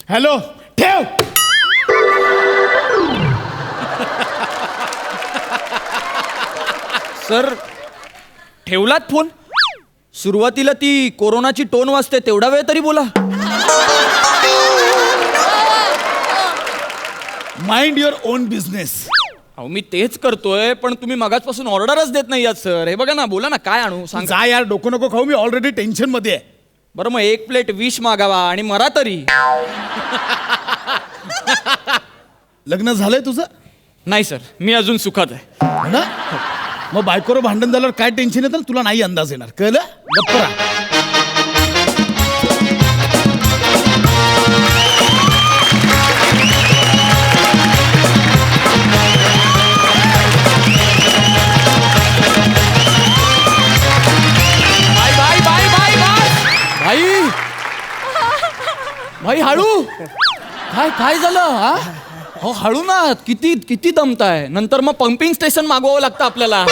Hello ठेव. Sir ठेवलात phone. सुरुवातीला ती कोरोनाची टोन वाजते तेवढा वेळ तरी बोला. Mind your on business. अहो मी तेच करतोय पण तुम्ही मगाचपासून ऑर्डरच देत नाही आहात सर. हे बघा ना, बोला ना काय आणू सांगा. जा यार, डोकं नको खाऊ, मी ऑलरेडी टेन्शन मध्ये आहे. बरं मग 1 प्लेट विष मागावा आणि मरा तरी. लग्न झालंय तुझं? नाही सर, मी अजून सुखात आहे. हो ना? मग बायकोवर भांडण झाल्यावर काय टेन्शन येतं तुला नाही अंदाज येणार. कळलं? गप्प राहा. भाई भाई हळू. काय झालं हा? हो हळू ना. किती किती दमताय. नंतर मग पंपिंग स्टेशन मागवावं लागतं आपल्याला.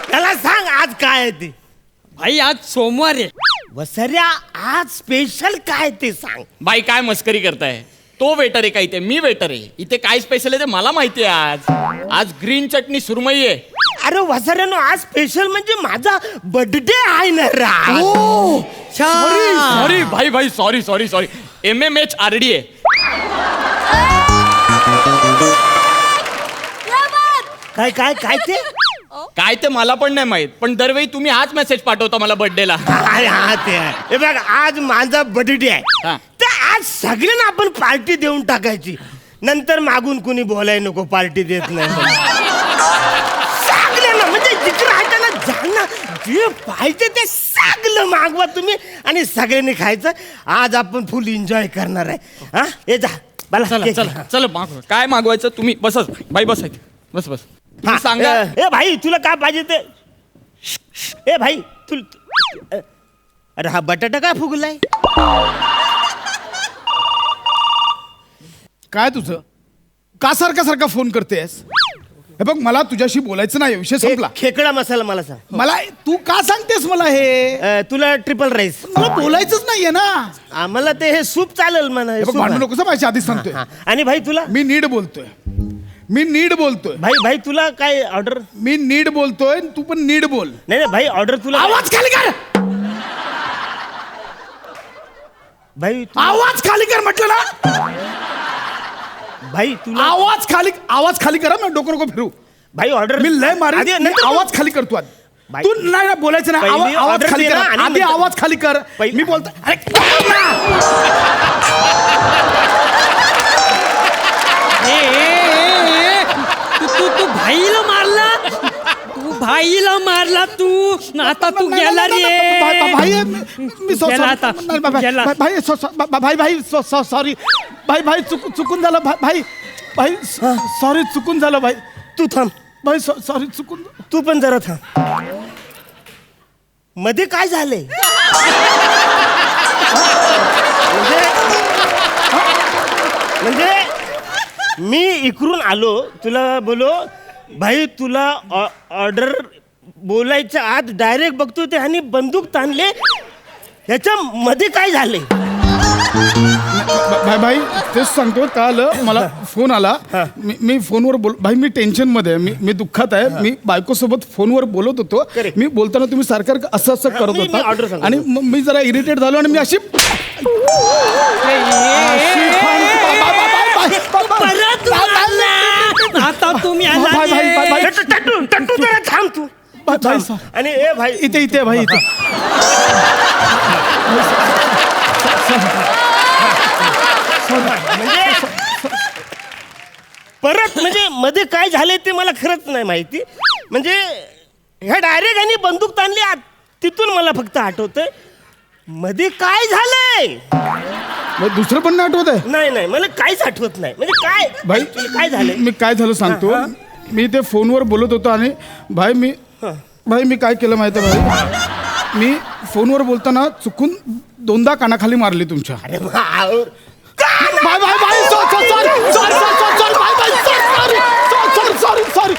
त्याला सांग आज काय आहे ते. भाई आज सोमवार आहे. वसर्या आज स्पेशल काय ते सांग. बाई काय मस्करी करताय. तो वेटर आहे का इथे? मी वेटर आहे. इथे काय स्पेशल आहे ते मला माहिती आहे. आज ग्रीन चटणी सुरमई आहे. अरे वसर्यानो आज स्पेशल म्हणजे माझा बर्थडे आहे ना रा. सॉरी भाई सॉरी MMHRD आहे. काय काय काय ते. काय ते मला पण नाही माहित, पण दरवेळी तुम्ही हाच मेसेज पाठवता मला बर्थडेला. अरे हा ते आहे. हे बघ आज माझा बर्थडे आहे. हा. तर आज सगळ्यांना आपण पार्टी देऊन टाकायची. नंतर मागून कुणी बोलाय नको पार्टी देत नाही. सगळ्यांना म्हणजे जिकडे हाताला जाणं जे पाहिजे ते सगळं मागवा तुम्ही आणि सगळ्यांनी खायचं. आज आपण फुल एन्जॉय करणार आहे. हा हे जा मला चला मागवा. काय मागवायचं तुम्ही बसा. बाई बसायचं. बस तुम्ही सांगा. ए भाई तुला काय पाहिजे ते. ए भाई अरे हा बटाटा काय फुगलाय. काय तुझं? का सारखा फोन करतेस? हे बघ, मला तुझ्याशी बोलायचं नाही. विषय संपला. खेकडा मसाला मला सांग. मला तू का सांगतेस मला हे? तुला ट्रिपल राईस. मला बोलायचंच नाहीये ना. आम्हाला ते हे सूप चालेल म्हणा. हे बघ, सूप भांडू आहे. नकोस माझ्या आधीच सांगतोय. आणि भाई तुला मी नीट बोलतोय. भाई तुला काय ऑर्डर. मी नीट बोलतोय, तू पण नीट बोल. नाही भाई ऑर्डर तुला. आवाज खाली कर. भाई आवाज खाली कर म्हटलं ना. भाई तुला आवाज खाली करा. मी डोकं नको फिरू. भाई ऑर्डर मी लय मारी. आवाज खाली करतो. तू नाही बोलायचं ना. आवाज खाली कर. आधी आवाज खाली कर. मी बोलतो. अरे तू भाईला मारला. भाईला मारला तू. आता तू गेला रे. भाई मी भाई सॉरी भाई चुकून झालं. भाई सॉरी चुकून झालं. भाई तू थांब. भाई सॉरी चुकून. तू पण जरा थांब. मध्ये काय झालंय. म्हणजे मी इकडून आलो तुला बोलो भाई तुला ऑर्डर बोलायच्या आत डायरेक्ट बघतो ते आणि बंदूक ताणले. ह्याच्या मध्ये काय झाले. भाई तेच सांगतो. का आलं मला फोन आला. मी फोनवर भाई मी टेन्शन मध्ये आहे. मी दुःखात आहे. मी बायकोसोबत फोनवर बोलत होतो. मी बोलताना तुम्ही सारखं असं करत होता आणि मी जरा इरिटेट झालो आणि मी अशी आता तुम्ही थांब तू. आणि ए भाई इथे भाई इथे. म्हणजे परत म्हणजे मध्ये काय झाले ते मला खरंच नाही माहिती. म्हणजे ह्या डायरेक्ट आणि बंदूक ताणली आत. तिथून मला फक्त आठवतंय मध्ये काय झालंय. दुसरं पण नाही आठवत आहे. नाही मला काहीच आठवत नाही. म्हणजे काय भाई काय झालंय. मी काय झालं सांगतो. मी ते फोनवर बोलत होतो आणि भाई मी काय केलं माहिती आहे भाई. मी फोनवर बोलताना चुकून 2दा कानाखाली मारली तुमच्या. अरे भाई सॉरी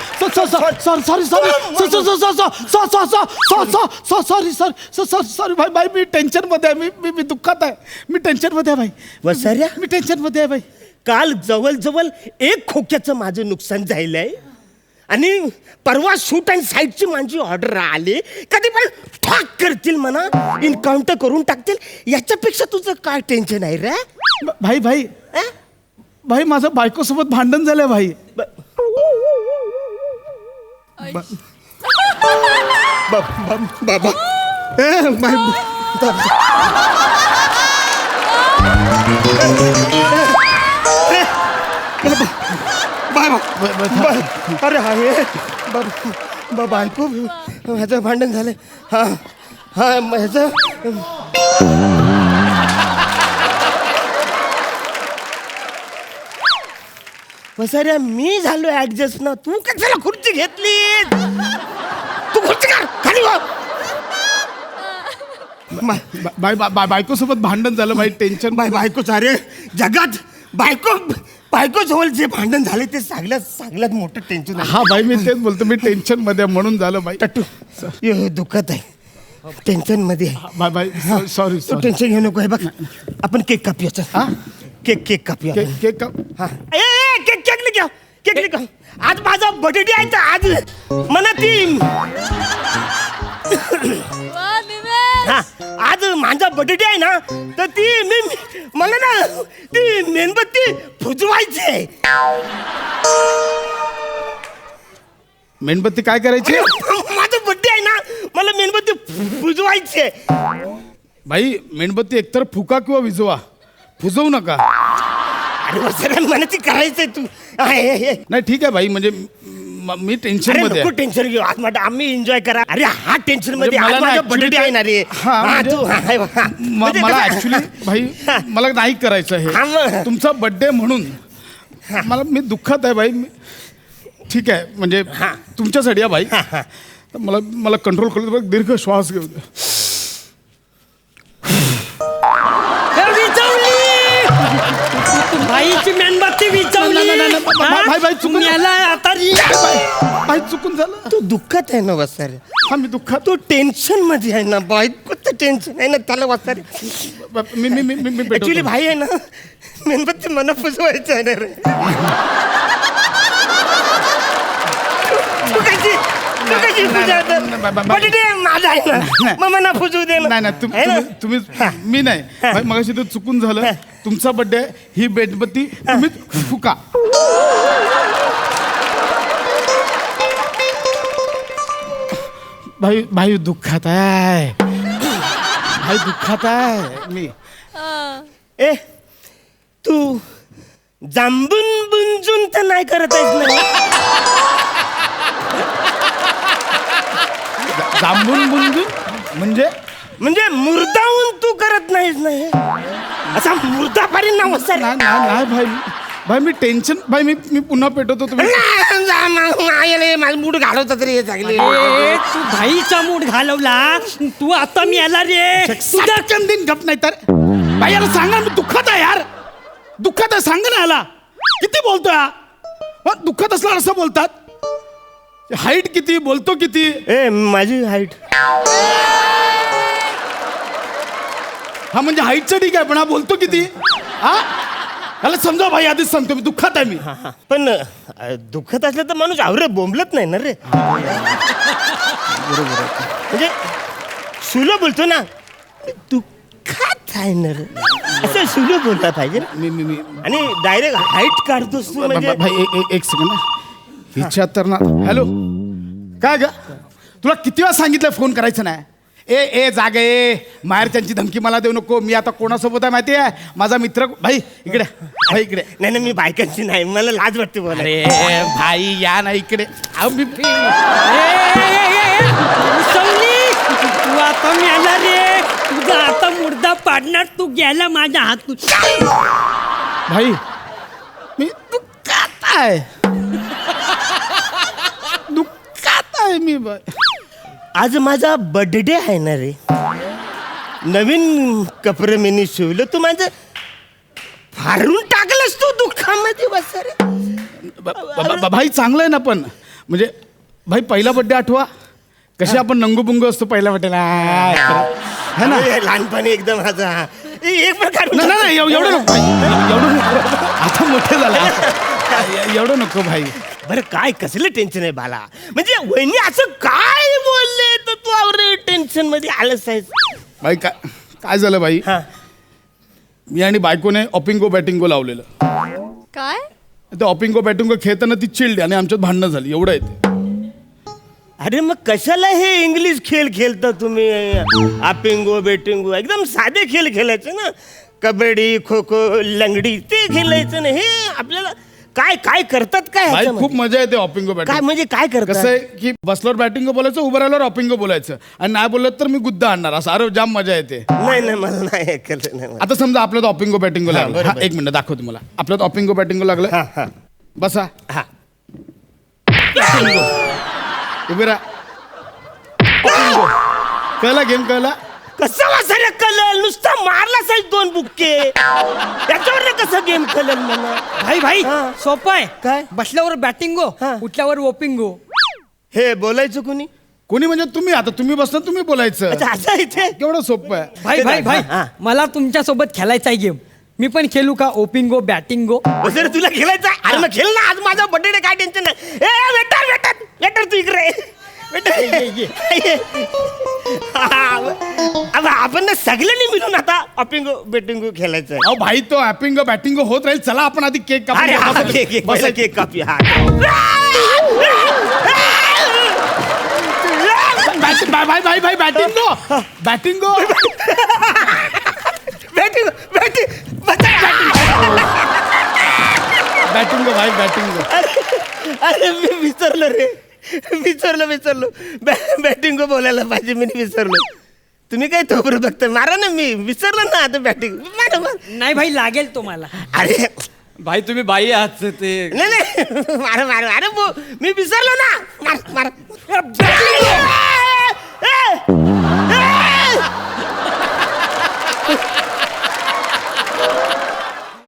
सॉरी भाई भाई मी टेन्शन मध्ये आहे मी दुःखात आहे मी टेन्शन मध्ये आहे भाई वसाऱ्या मी टेन्शन मध्ये आहे भाई काल जवळ 1 खोक्याचं माझं नुकसान झालंय आणि परवा शूट अँड साईटची माझी ऑर्डर आली कधी पण ठाक करतील म्हणा इन्काउंटर करून टाकतील याच्यापेक्षा तुझं काय टेन्शन आहे रे भाई भाई अं? भाई माझं बायकोसोबत भांडण झालंय भाई बाबा ए, अरे हा हे बायको ह्याचं भांडण झालंय हा हा ह्याचं वसाऱ्या मी झालो ऍडजस्ट ना तू कशाला खुर्ची घेतली तू खुर्ची काढ खाली बायकोसोबत भांडण झालं भाई टेन्शन बायकोच अरे जगात बायको जवळ जे भांडण झाले ते सगळ्यात मोठं टेन्शन हा भाई मी तेच बोलतो मी टेन्शन मध्ये आहे, म्हणून झालं भाई आहे दुखत आहे टेन्शन मध्ये आहे बाय बाय सॉरी तू टेन्शन घेऊ नको हे बघ आपण केक कापूया चल हा? केक कापूया केक हा केक लिखा केक लिखा आज माझा बर्थडे आहे तर आज मला ती हा आज माझा बर्थडे आहे ना तर ती मला ना ती मेणबत्ती फुजवायची आहे मेणबत्ती काय करायची माझा बर्थडे आहे ना मला मेणबत्ती फुजवायची आहे भाई मेणबत्ती एकतर फुका किंवा विजवा फुजवू नका अरे सगळ्यांना मला ती करायचंय तू नाही ठीक आहे भाई म्हणजे मी टेन्शन अरे मध्ये नको आहे. टेन्शन घेऊ आज माझा आम्ही एन्जॉय करा अरे हा टेन्शन मध्ये म्हणजे आज मला ना माझा actually बर्थडे आहे ना रे हा, हा, म्हणजे तू, हा, हा. म्हणजे मला कसं- ऍक्च्युली भाई मला नाही करायचं हा, हे मग. तुमचा बर्थडे म्हणून मला मी दुःखात आहे भाई ठीक आहे म्हणजे हा. तुमच्यासाठी आहे भाई तर मला कंट्रोल करू दे, दीर्घ श्वास घेऊ दे. भाईची मेणबत्ती भाई, भाई, चुकून- आता भाई चुकून झालं तू दुःखात आहे ना वसारे हा मी दुःखात तू टेन्शन मध्ये आहे ना बायकोच टेन्शन आहे ना त्याला वसारे मी मी मी मी मी ऍक्च्युली पेटवतो. भाई आहे ना मेणबत्ती मला पुजवायचं आहे ना रे तू कशी पूजा बर्थडे माझा आहे ना मग मला पुजवू दे ना नाही नाही है ना? तुम्ही मी नाही भाई, मगाशी ते चुकून झालं तुमचा बर्थडे ही मेणबत्ती तुम्ही फुका भाई दुःखात आहे भाई दुःखात आहे मी ए तू जांबून बुंजून तर नाही करत आहेस ना जांभून बुंजून म्हणजे म्हणजे मुर्दाहून तू करत नाहीस ना हे? असा मुर्दा पारीन ना वसारे नाही नाही नाही भाई भाई मी टेन्शन भाई मी पुन्हा पेटवतो तुम्ही माझं मूड घालवतात रे हे चांगले ए, तू भाईचा मूड घालवला तू आता मी आला रे तुझ्या दिन गप नाही तर भाई याला सांगा मी दुःखात आहे यार दुःखात आहे सांगा ना याला किती बोलतोय हा? मग दुःखात असल्यावर असं बोलतात हाईट किती बोलतो किती ए माझी हाईट हा म्हणजे हाईटचं ठीक आहे पण हा बोलतो किती हा याला समजा भाई आधीच सांगतो मी दुःखात आहे मी पण दुःखत असलं तर माणूस आवरे बोंबलत नाही ना रे बरोबर म्हणजे सुलो बोलतो ना दुःखात आहे ना रे असं सुलो बोलता पाहिजे ना. मी मी मी आणि डायरेक्ट हाईट काढतोस तू म्हणजे भाई एक सेकंड हिच्या तर ना हॅलो काय ग तुला किती वेळा सांगितलं फोन करायचं नाही ए जागे माहेरच्यांची धमकी मला देऊ नको मी आता कोणासोबत आहे माहिती आहे माझा मित्र भाई इकडे भाई इकडे नाही मी बायकांची नाही मला लाज वाटते बोला अरे भाई या ना इकडे अहो, मी उसवली तू आता मी आला रे तुझा आता मुर्दा पाडणार तू गेला माझ्या हातून भाई मी दुःखात आहे दुःखात आहे मी भाई आज माझा बर्थडे आहे ना रे नवीन कपडे मी शिवलं तू माझं फाडून टाकलंस तू दुःखामध्ये बस रे भाई चांगलं आहे ना पण म्हणजे भाई पहिला बड्डे आठवा कशी आपण नंगूपुंग असतो पहिल्या बड्डेला है ना अरे, लहानपणी एकदम माझा एक प्रकार नाही नाही, एवढं नको भाई, एवढं नको आता मोठे झाला एवढं नको भाई. बरं काय कसलं टेन्शन आहे बाला म्हणजे वहिनी असं काय बोलले तर तू अरे टेन्शन मध्ये आलंच आहेस भाई काय काय झालं भाई हा मी आणि बायकोने ऑपिंगो बॅटिंगो लावलेलं. काय ते ऑपिंगो बॅटिंगो खेळताना ती चिल्ड आणि आमच्यात भांडणं झाली एवढं आहे ते. अरे मग कशाला हे इंग्लिश खेळ खेळता तुम्ही आपिंगो बेटिंगो एकदम साधे खेळ खेळायचे ना कबड्डी खो खो लंगडी ते खेळायचं ना हे आपल्याला काय काय करतात काय भाई ह्याच्यामध्ये? खूप मजा येते ऑपिंगो काय बॅटिंग. म्हणजे काय कसं करतात आहे की बसल्यावर बॅटिंग बोलायचं उभं राहिल्यावर ऑपिंगो बोलायचं आणि नाही बोललं तर मी गुद्दा आणणार असं अरे जाम मजा येते. नाही नाही मला नाही ऐकलं नाही मला. आता समजा आपल्यात ऑपिंगो बॅटिंगो लागलं बरोबर. हा, एक मिनिट दाखवतो मला आपल्यात ऑपिंगो बॅटिंगो लागलं हा हा बसा हा उभे राहा ऑपिंगो. कळला गेम कळला कसं वाचायला कळलं नुसता मारला साहेब 2 बुक्के त्याच्यावर कसं गेम कळलं मला भाई हा. सोपं आहे काय? बसल्यावर बॅटिंगो हा. उठल्यावर ओपिंगो. हे बोलायचं कुणी कोणी म्हणजे तुम्ही आता तुम्ही बसला तुम्ही बोलायचं अच्छा असं इथे केवढं सोपं आहे. भाई हा. मला तुमच्या सोबत खेळायचा आहे गेम. मी पण खेळू का ओपिंगो बॅटिंगो. बसर तुला खेळायचं आहे? अरे मग खेळ ना आज माझा बर्थडे काय टेन्शन नाही ए वेटर वेटर वेटर तू इकडे अब आपण ना सगळ्यांनी मिळून आता ऑपिंगो बेटिंगो खेळायचं अहो भाई तो ॲपिंगो बॅटिंगो होत राहील चला आपण आधी केक अरे हा, कापूया. केक, केक, पहिला केक कापूया हा भाई भाई भाई बॅटिंगो बॅटिंगो बॅटिंग बॅटिंग बॅटिंगो भाई बॅटिंगो. अरे मी विसरलो बॅटिंग बोलायला पाहिजे मी विसरलो तुम्ही काय थोबरं बघता मारा ना मी विसरलो ना आता बॅटिंग मारा नाही भाई लागेल तुम्हाला. अरे भाई तुम्ही बाई आहात ते नाही मारा मारा अरे मी विसरलो ना मार मार